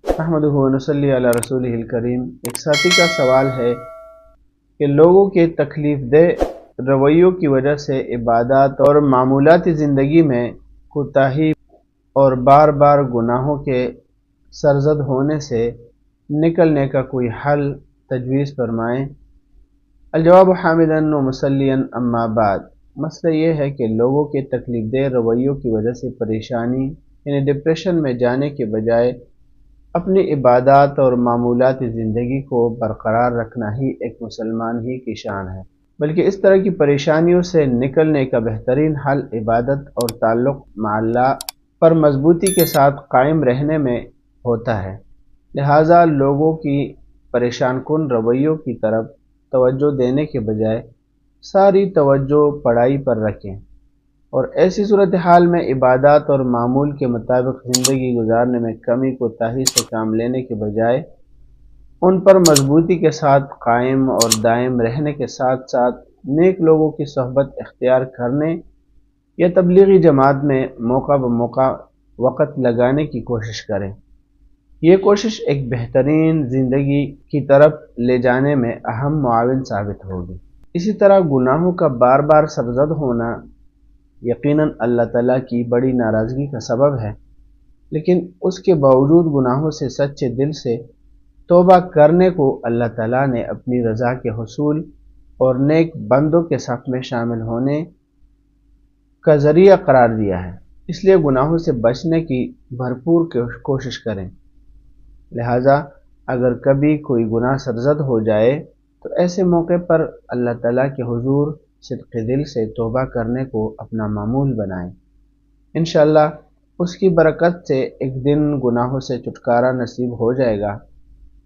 احمدہ و نصلی علی رسولہ الکریم۔ ایک ساتھی کا سوال ہے کہ لوگوں کے تکلیف دہ رویوں کی وجہ سے عبادات اور معمولاتی زندگی میں کوتاہی اور بار بار گناہوں کے سرزد ہونے سے نکلنے کا کوئی حل تجویز فرمائیں۔ الجواب حامداً و مسلیاً اما بعد۔ مسئلہ یہ ہے کہ لوگوں کے تکلیف دہ رویوں کی وجہ سے پریشانی یعنی ڈپریشن میں جانے کے بجائے اپنی عبادات اور معمولاتی زندگی کو برقرار رکھنا ہی ایک مسلمان ہی کی شان ہے، بلکہ اس طرح کی پریشانیوں سے نکلنے کا بہترین حل عبادت اور تعلق مع اللہ پر مضبوطی کے ساتھ قائم رہنے میں ہوتا ہے۔ لہٰذا لوگوں کی پریشان کن رویوں کی طرف توجہ دینے کے بجائے ساری توجہ پڑھائی پر رکھیں، اور ایسی صورتحال میں عبادات اور معمول کے مطابق زندگی گزارنے میں کمی کوتاہی سے کام لینے کے بجائے ان پر مضبوطی کے ساتھ قائم اور دائم رہنے کے ساتھ ساتھ نیک لوگوں کی صحبت اختیار کرنے یا تبلیغی جماعت میں موقع بموقع وقت لگانے کی کوشش کریں۔ یہ کوشش ایک بہترین زندگی کی طرف لے جانے میں اہم معاون ثابت ہوگی۔ اسی طرح گناہوں کا بار بار سرزد ہونا یقیناً اللہ تعالیٰ کی بڑی ناراضگی کا سبب ہے، لیکن اس کے باوجود گناہوں سے سچے دل سے توبہ کرنے کو اللہ تعالیٰ نے اپنی رضا کے حصول اور نیک بندوں کے صف میں شامل ہونے کا ذریعہ قرار دیا ہے، اس لیے گناہوں سے بچنے کی بھرپور کوشش کریں۔ لہٰذا اگر کبھی کوئی گناہ سرزد ہو جائے تو ایسے موقع پر اللہ تعالیٰ کے حضور صدق دل سے توبہ کرنے کو اپنا معمول بنائیں۔ انشاءاللہ اس کی برکت سے ایک دن گناہوں سے چھٹکارا نصیب ہو جائے گا،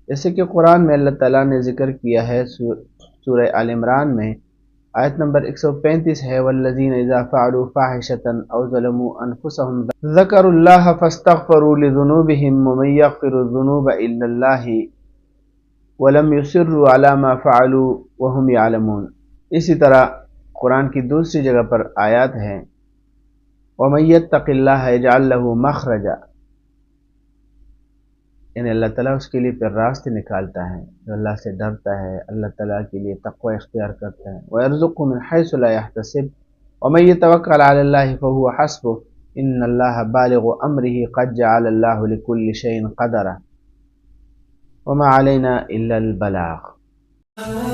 جیسے کہ قرآن میں اللہ تعالیٰ نے ذکر کیا ہے سورہ آل عمران میں آیت نمبر 135 ہے، والذین اذا فعلوا فاحشۃ او ظلموا انفسهم ذکروا اللہ فاستغفروا لذنوبهم ومن یغفر الذنوب الا اللہ ولم یصروا علی ما فعلوا وهم یعلمون۔ اسی طرح قرآن کی دوسری جگہ پر آیات ہیں، وَمَن يَتَّقِ اللَّهَ يَجْعَل لَّهُ مَخْرَجًا، یعنی اللہ تعالیٰ اس کے لیے پھر راستے نکالتا ہے، جو اللہ سے ڈرتا ہے، اللہ تعالیٰ کے لیے تقوی اختیار کرتا ہے۔ وَيَرْزُقْهُ مِنْ حَيْثُ لَا يَحْتَسِبُ وَمَن يَتَوَكَّلْ عَلَى اللَّهِ فَهُوَ حَسْبُهُ إِنَّ اللَّهَ بَالِغُ أَمْرِهِ قَدْ جَعَلَ اللَّهُ لِكُلِّ شَيْءٍ قَدْرًا وَمَا عَلَيْنَا إِلَّا الْبَلَاغُ۔